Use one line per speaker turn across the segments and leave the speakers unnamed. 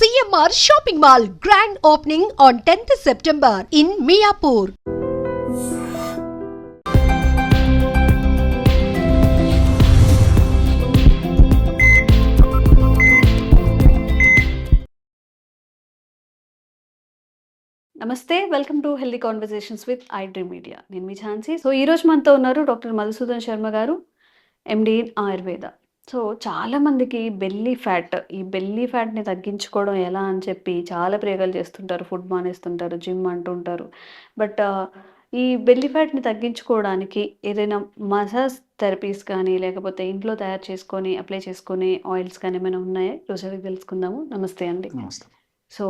CMR Shopping Mall grand opening on 10th September in Miapur.
నమస్తే, welcome to healthy conversations with I dream media. నేను మీ Jhansi. So ఈరోజు మనతో ఉన్నారు doctor Madhusudan Sharma గారు, MD in Ayurveda. So చాలామందికి ఈ బెల్లీ ఫ్యాట్ని తగ్గించుకోవడం ఎలా అని చెప్పి చాలా ప్రయోగాలు చేస్తుంటారు, ఫుడ్ మానేస్తుంటారు, జిమ్ అంటుంటారు. బట్ ఈ బెల్లీ ఫ్యాట్ని తగ్గించుకోవడానికి ఏదైనా మసాజ్ థెరపీస్ కానీ లేకపోతే ఇంట్లో తయారు చేసుకొని అప్లై చేసుకునే ఆయిల్స్ కానీ ఏమైనా ఉన్నాయా? ఈరోజు అడిగి తెలుసుకుందాము. నమస్తే అండి.
నమస్తే.
సో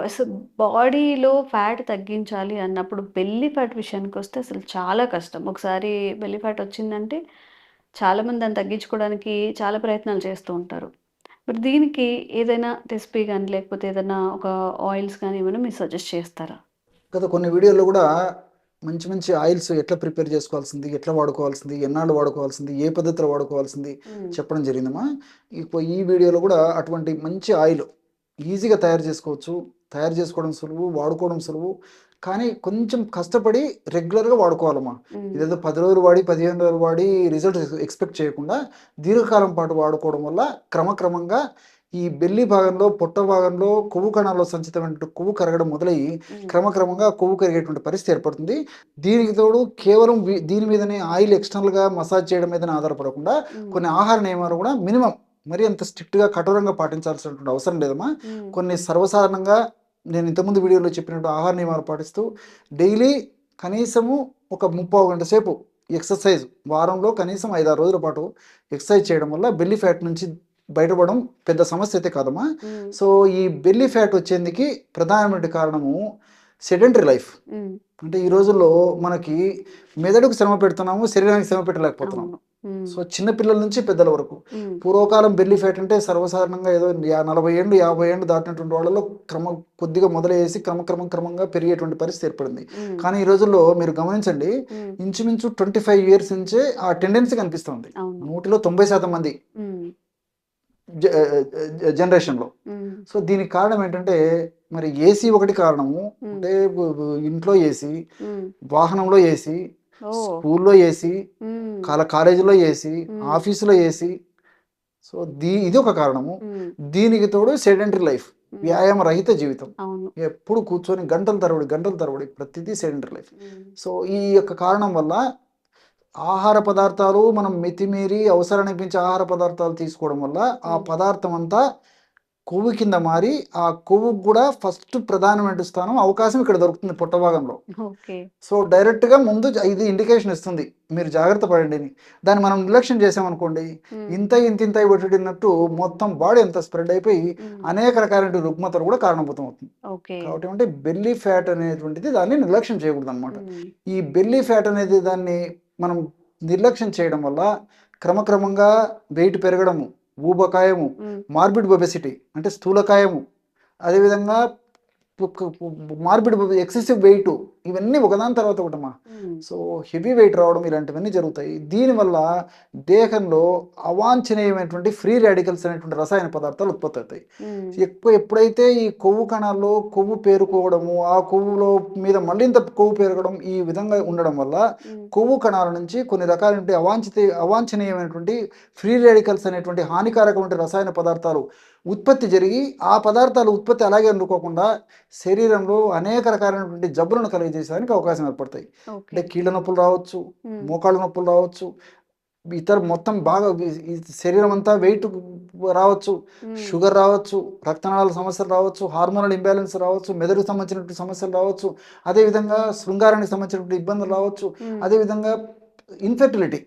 అసలు బాడీలో ఫ్యాట్ తగ్గించాలి అన్నప్పుడు బెల్లీ ఫ్యాట్ విషయానికొస్తే అసలు చాలా కష్టం. ఒకసారి బెల్లీ ఫ్యాట్ వచ్చిందంటే చాలామంది దాన్ని తగ్గించుకోవడానికి చాలా ప్రయత్నాలు చేస్తూ ఉంటారు. మరి దీనికి ఏదైనా రెసిపీ గానీ, లేకపోతే ఏదైనా ఒక ఆయిల్స్ కానీ ఏమైనా మీరు సజెస్ట్ చేస్తారా?
గత కొన్ని వీడియోల్లో కూడా మంచి మంచి ఆయిల్స్ ఎట్లా ప్రిపేర్ చేసుకోవాల్సింది, ఎట్లా వాడుకోవాల్సింది, ఎన్నాళ్ళు వాడుకోవాల్సింది, ఏ పద్ధతిలో వాడుకోవాల్సింది చెప్పడం జరిగిందమ్మా. ఇప్పుడు ఈ వీడియోలో కూడా అటువంటి మంచి ఆయిల్ ఈజీగా తయారు చేసుకోవచ్చు. తయారు చేసుకోవడం సులువు, వాడుకోవడం సులువు. కానీ కొంచెం కష్టపడి రెగ్యులర్గా వాడుకోవాలమ్మా. ఇదేదో 10 రోజులు వాడి 15 రోజులు వాడి రిజల్ట్ ఎక్స్పెక్ట్ చేయకుండా దీర్ఘకాలం పాటు వాడుకోవడం వల్ల క్రమక్రమంగా ఈ బెల్లి భాగంలో, పొట్ట భాగంలో కొవ్వు కణాల్లో సంచితమైన కొవ్వు కరగడం మొదలయ్యి క్రమక్రమంగా కొవ్వు కరిగేటువంటి పరిస్థితి ఏర్పడుతుంది. దీనికి తోడు కేవలం దీని మీదనే ఆయిల్ ఎక్స్టర్నల్గా మసాజ్ చేయడం మీదనే ఆధారపడకుండా కొన్ని ఆహార నియమాలు కూడా మినిమం మరి అంత స్ట్రిక్ట్గా కఠోరంగా పాటించాల్సినటువంటి అవసరం లేదమ్మా. కొన్ని సర్వసాధారణంగా నేను ఇంతకుముందు వీడియోలో చెప్పినట్టు ఆహార నియమాలు పాటిస్తూ డైలీ కనీసము ఒక 30 గంట సేపు ఎక్సర్సైజ్, వారంలో కనీసం 5-6 రోజుల పాటు ఎక్సర్సైజ్ చేయడం వల్ల బెల్లీ ఫ్యాట్ నుంచి బయటపడడం పెద్ద సమస్య అయితే కాదమ్మా. సో ఈ బెల్లీ ఫ్యాట్ వచ్చేందుకు ప్రధానమైన కారణము సెడెంటరీ లైఫ్. అంటే ఈ రోజుల్లో మనకి మెదడుకు శ్రమ పెడుతున్నాము, శరీరానికి శ్రమ పెట్టలేకపోతున్నాము. సో చిన్నపిల్లల నుంచి పెద్దల వరకు పూర్వకాలం బెల్లీ ఫ్యాట్ అంటే సర్వసాధారణంగా ఏదో 40 ఏళ్ళు 50 ఏళ్ళు దాటినటువంటి వాళ్ళలో కొద్దిగా మొదలయ్యేసి క్రమంగా పెరిగేటువంటి పరిస్థితి ఏర్పడింది. కానీ ఈ రోజుల్లో మీరు గమనించండి, ఇంచుమించు 25 ఇయర్స్ నుంచే ఆ టెండెన్సీ కనిపిస్తుంది 100లో 90% మంది జనరేషన్లో. సో దీనికి కారణం ఏంటంటే మరి ఏసీ ఒకటి కారణము. అంటే ఇంట్లో ఏసీ, వాహనంలో ఏసీ, స్కూల్లో ఏసీ, కాలేజీలో ఏసీ, ఆఫీసులో ఏసీ. సో ఇది ఒక కారణము. దీనికి తోడు సెడెంటరీ లైఫ్, వ్యాయామ రహిత జీవితం, ఎప్పుడు కూర్చొని గంటల తరబడి ప్రతిదీ సెడెంటరీ లైఫ్. సో ఈ యొక్క కారణం వల్ల ఆహార పదార్థాలు మనం మితిమీరి అవసరానికి మించి ఆహార పదార్థాలు తీసుకోవడం వల్ల ఆ పదార్థం అంతా కొవ్వు కింద మారి ఆ కొవ్వుకు కూడా ఫస్ట్ ప్రధానమైన స్థానం అవకాశం ఇక్కడ దొరుకుతుంది పొట్ట భాగంలో. సో డైరెక్ట్గా ముందు ఇది ఇండికేషన్ ఇస్తుంది, మీరు జాగ్రత్త పడండి అని. దాన్ని మనం నిర్లక్ష్యం చేసామనుకోండి, ఇంత పెట్టినట్టు మొత్తం బాడీ అంతా స్ప్రెడ్ అయిపోయి అనేక రకాల రుగ్మతలు కూడా కారణభూతం అవుతుంది. కాబట్టి అంటే బెల్లీ ఫ్యాట్ అనేటువంటిది దాన్ని నిర్లక్ష్యం చేయకూడదు అనమాట. ఈ బెల్లీ ఫ్యాట్ అనేది దాన్ని మనం నిర్లక్ష్యం చేయడం వల్ల క్రమక్రమంగా వెయిట్ పెరగడము, ఊబకాయము, మార్బిడ్ ఒబెసిటీ అంటే స్థూలకాయము, అదేవిధంగా మార్బిడ్ ఎక్సెసివ్ వెయిట్, ఇవన్నీ ఒకదాని తర్వాత ఒకటమ్మా. సో హెవీ వెయిట్ రావడం ఇలాంటివన్నీ జరుగుతాయి. దీనివల్ల దేహంలో అవాంఛనీయమైనటువంటి ఫ్రీ రాడికల్స్ అనేటువంటి రసాయన పదార్థాలు ఉత్పత్తి అవుతాయి. ఎప్పుడైతే ఈ కొవ్వు కణాల్లో కొవ్వు పేరుకోవడము, ఆ కొవ్వులో మీద మళ్ళీంత కొవ్వు పెరగడం, ఈ విధంగా ఉండడం వల్ల కొవ్వు కణాల నుంచి కొన్ని రకాలైన అవాంఛనీయమైనటువంటి ఫ్రీ రాడికల్స్ అనేటువంటి హానికారకమైన రసాయన పదార్థాలు ఉత్పత్తి జరిగి ఆ పదార్థాలు ఉత్పత్తి అలాగే అందుకోకుండా శరీరంలో అనేక రకాలైనటువంటి జబ్బులను కలిగజేసేదానికి అవకాశం ఏర్పడతాయి. అంటే కీళ్ళ నొప్పులు రావచ్చు, మోకాళ్ళ నొప్పులు రావచ్చు, ఇతర మొత్తం బాగా శరీరం అంతా వెయిట్ రావచ్చు, షుగర్ రావచ్చు, రక్తనాళాల సమస్యలు రావచ్చు, హార్మోనల్ ఇంబ్యాలెన్స్ రావచ్చు, మెదడుకు సంబంధించినటువంటి సమస్యలు రావచ్చు, అదేవిధంగా శృంగారానికి సంబంధించినటువంటి ఇబ్బందులు రావచ్చు, అదేవిధంగా ఇన్ఫెర్టిలిటీ,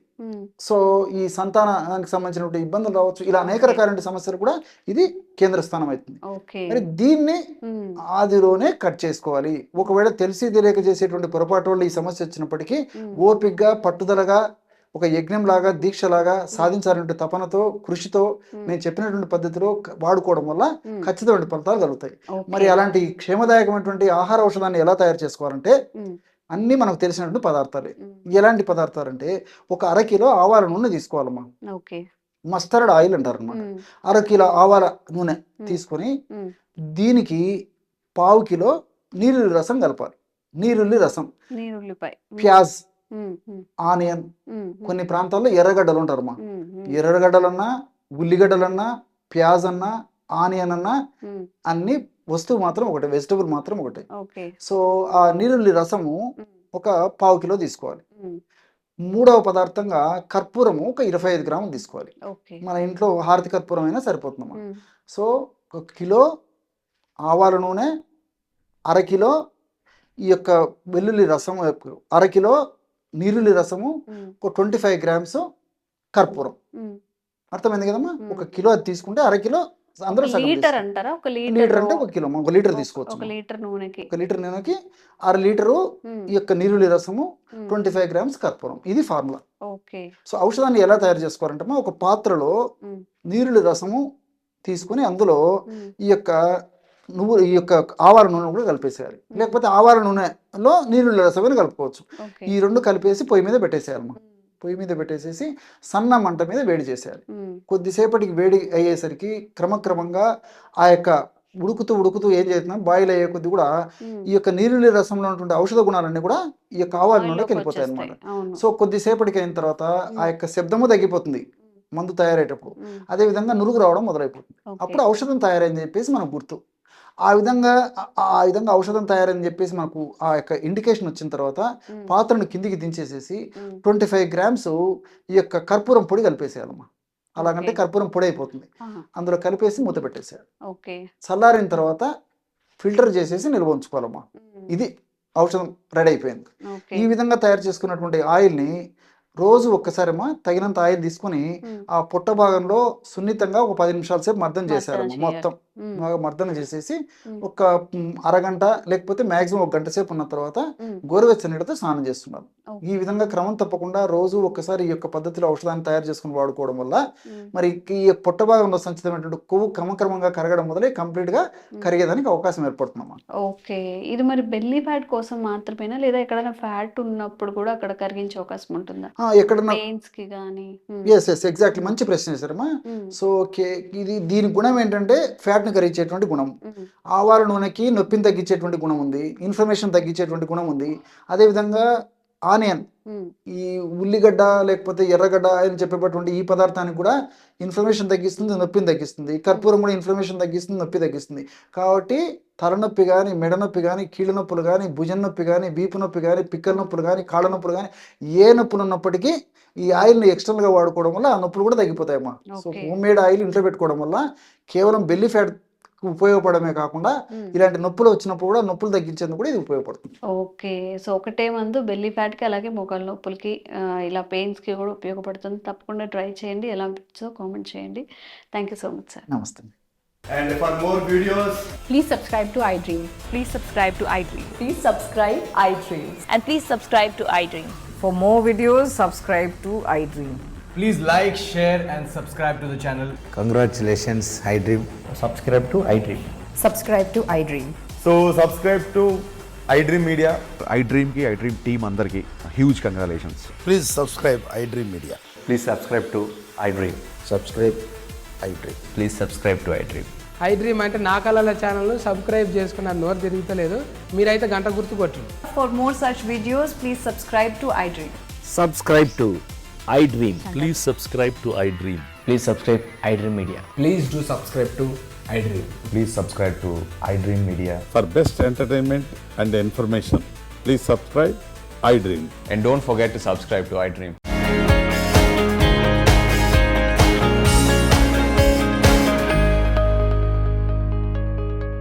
సో ఈ సంతానానికి సంబంధించినటువంటి ఇబ్బందులు రావచ్చు. ఇలా అనేక రకాలైన సమస్యలు కూడా ఇది కేంద్ర స్థానం అవుతుంది. మరి దీన్ని ఆదిలోనే కట్ చేసుకోవాలి. ఒకవేళ తెలిసి తెలియక చేసేటువంటి పొరపాటు వల్ల ఈ సమస్య వచ్చినప్పటికీ ఓపికగా, పట్టుదలగా, ఒక యజ్ఞంలాగా, దీక్షలాగా సాధించాలనే తపనతో, కృషితో నేను చెప్పినటువంటి పద్ధతిలో వాడుకోవడం వల్ల ఖచ్చితమైన ఫలితాలు కలుగుతాయి. మరి అలాంటి క్షేమదాయకమైనటువంటి ఆహార ఔషధాన్ని ఎలా తయారు చేసుకోవాలంటే అన్నీ మనకు తెలిసినటువంటి పదార్థాలే. ఎలాంటి పదార్థాలు అంటే 1 అరకిలో ఆవాల నూనె తీసుకోవాలమ్మా. మస్టర్డ్ ఆయిల్ అంటారు అనమాట. 1/2 కిలో ఆవాల నూనె తీసుకొని దీనికి 1/2 కిలో నీరుల్లి రసం కలపాలి. నీరుల్లి రసం, ప్యాజ్, ఆనియన్, కొన్ని ప్రాంతాల్లో ఎర్రగడ్డలు ఉంటారమ్మా. ఎర్రగడ్డలన్నా, ఉల్లిగడ్డలన్నా, ప్యాజ్ అన్నా, ఆనియన్ అన్నా అన్ని వస్తువు మాత్రం ఒకటే, వెజిటబుల్ మాత్రం ఒకటే. సో ఆ నీరుల్లి రసము ఒక 1/2 కిలో తీసుకోవాలి. మూడవ పదార్థంగా కర్పూరము ఒక 25 గ్రాములు తీసుకోవాలి. మన ఇంట్లో హారతి కర్పూరం అయినా సరిపోతుందమ్మా. సో 1 కిలో ఆవాల నూనె, 1/2 కిలో ఈ యొక్క వెల్లుల్లి రసము, 1/2 కిలో నీరుల్లి రసము, ఒక 25 గ్రామ్స్ కర్పూరం. అర్థమైంది కదమ్మా? 1 కిలో అది తీసుకుంటే 1/2 కిలో అందరూ
లీటర్ అంటారా?
లీటర్ అంటే 1 కిలో, 1 లీటర్ తీసుకోవచ్చు.
1 లీటర్ నూనెకి
1/2 లీటరు ఈ యొక్క నీరుల్లి రసము, 25 గ్రామ్స్ కర్పూరం. ఇది ఫార్ములా. సో ఔషధాన్ని ఎలా తయారు చేసుకోవాలంటే ఒక పాత్రలో నీరుల్లి రసము తీసుకొని అందులో ఈ యొక్క ఈ యొక్క ఆవాల నూనె కూడా కలిపేసేయాలి. లేకపోతే ఆవాల నూనెలో నీరుల్లి రసమైన కలుపుకోవచ్చు. ఈ రెండు కలిపేసి పొయ్యి మీద పెట్టేసేయాలమ్మా. పొయ్యి మీద పెట్టేసేసి సన్న మంట మీద వేడి చేసేయాలి. కొద్దిసేపటికి వేడి అయ్యేసరికి క్రమక్రమంగా ఆ యొక్క ఉడుకుతూ ఏం చేస్తున్నాం, బాయిల్ అయ్యే కొద్ది కూడా ఈ యొక్క నీరుల్లి రసంలో ఉన్నటువంటి ఔషధ గుణాలన్నీ కూడా ఈ యొక్క ఆవాల నూనెలోకి వెళ్ళిపోతాయి అనమాట. సో కొద్దిసేపటికి అయిన తర్వాత ఆ యొక్క శబ్దము తగ్గిపోతుంది మందు తయారయ్యేటప్పుడు. అదేవిధంగా నురుగు రావడం మొదలైపోతుంది. అప్పుడు ఔషధం తయారైంది చెప్పేసి మనకు గుర్తు. ఆ విధంగా ఔషధం తయారని చెప్పేసి మనకు ఆ యొక్క ఇండికేషన్ వచ్చిన తర్వాత పాత్రను కిందికి దించేసేసి 25 గ్రామ్స్ ఈ యొక్క కర్పూరం పొడి కలిపేసేయాలమ్మా. అలాగంటే కర్పూరం పొడి అయిపోతుంది. అందులో కలిపేసి మూత పెట్టేసేయాలి. చల్లారిన తర్వాత ఫిల్టర్ చేసేసి నిల్వ ఉంచుకోవాలమ్మా. ఇది ఔషధం రెడీ అయిపోయింది. ఈ విధంగా తయారు చేసుకున్నటువంటి ఆయిల్ని రోజు ఒక్కసారమ్మా తగినంత ఆయిల్ తీసుకొని ఆ పొట్ట భాగంలో సున్నితంగా ఒక 10 నిమిషాల సేపు మర్దన చేశారమ్మా. మొత్తం మర్దన చేసేసి ఒక అరగంట లేకపోతే మాక్సిమం 1 గంట సేపు ఉన్న తర్వాత గోరువెచ్చని నీటితో స్నానం చేస్తున్నారు. ఈ విధంగా క్రమం తప్పకుండా రోజు ఒక్కసారి ఈ యొక్క పద్ధతిలో ఔషధాన్ని తయారు చేసుకుని వాడుకోవడం వల్ల మరి ఈ పొట్ట భాగంలో సంచితమైనటువంటి కొవ్వు క్రమక్రమంగా కరగడం మొదలై కంప్లీట్ గా కరిగేదానికి అవకాశం ఏర్పడుతుందమ్మా.
ఓకే, ఇది మరి బెల్లీ ఫ్యాట్ కోసం మాత్రమేనా లేదా ఎక్కడైనా ఫ్యాట్ ఉన్నప్పుడు కూడా అక్కడ కరిగించే అవకాశం ఉంటుందా?
ఎక్కడన్నా ఎగ్జాక్ట్లీ మంచి ప్రశ్న చేశారమ్మా. సో దీని గుణం ఏంటంటే ఫ్యాట్ ని కరిగించేటువంటి గుణం. ఆవాల నూనెకి నొప్పిని తగ్గించేటువంటి గుణం ఉంది, ఇన్ఫ్లమేషన్ తగ్గించేటువంటి గుణం ఉంది. అదేవిధంగా ఆనియన్, ఈ ఉల్లిగడ్డ లేకపోతే ఎర్రగడ్డ అని చెప్పేటటువంటి ఈ పదార్థానికి కూడా ఇన్ఫ్లమేషన్ తగ్గిస్తుంది, నొప్పిని తగ్గిస్తుంది. కర్పూరం కూడా ఇన్ఫ్లమేషన్ తగ్గిస్తుంది, నొప్పి తగ్గిస్తుంది. కాబట్టి తలనొప్పి కానీ, మెడ నొప్పి కానీ, కీళ్ళ నొప్పులు కానీ, భుజం నొప్పి కానీ, వీపు నొప్పి కానీ, పిక్కల నొప్పులు కానీ, కాళ్ళ నొప్పులు కానీ, ఏ నొప్పులు ఉన్నప్పటికీ ఈ ఆయిల్ని ఎక్స్టర్నల్గా వాడుకోవడం వల్ల ఆ నొప్పులు కూడా తగ్గిపోతాయమ్మా. సో హోమ్ మేడ్ ఆయిల్ ఇంట్లో పెట్టుకోవడం వల్ల కేవలం బెల్లీ ఫ్యాట్ ఉపయోగపడమే కాకుండా ఇలాంటి నొప్పులు వచ్చినప్పుడు కూడా నొప్పులు తగ్గించేందుకు కూడా ఇది ఉపయోగపడుతుంది.
ఓకే, సో ఒకటే మందు బెల్లీ ఫ్యాట్ కి అలాగే మోకాళ్ళ నొప్పులకి ఇలా పెయిన్స్ కి కూడా ఉపయోగపడుతుంది. తప్పకుండా ట్రై చేయండి. ఎలా అనిపించో కామెంట్ చేయండి. Thank you so much sir.
నమస్తే.
And for more videos,
please subscribe to iDream.
Please subscribe to iDream.
Please subscribe iDream.
And please subscribe to iDream.
For more videos, subscribe to iDream.
please like, share and subscribe to the channel.
Congratulations, iDream.
Subscribe to iDream.
Subscribe to iDream.
So subscribe to iDream Media.
iDream ki iDream team andarki huge congratulations.
Please subscribe iDream Media.
Please subscribe to iDream.
Subscribe iDream.
Please subscribe to iDream.
iDream అంటే నా కళల channel subscribe చేసుకున్న నోరు తిరుగుతలేదు. మీరైతే గంట గుర్తు కొట్టండి.
For more such videos, please subscribe to iDream.
Subscribe to iDream.
Please subscribe to iDream.
Please subscribe iDream Media.
Please do subscribe to iDream.
Please subscribe to iDream Media.
For best entertainment and information, please subscribe iDream.
And don't forget to subscribe to iDream.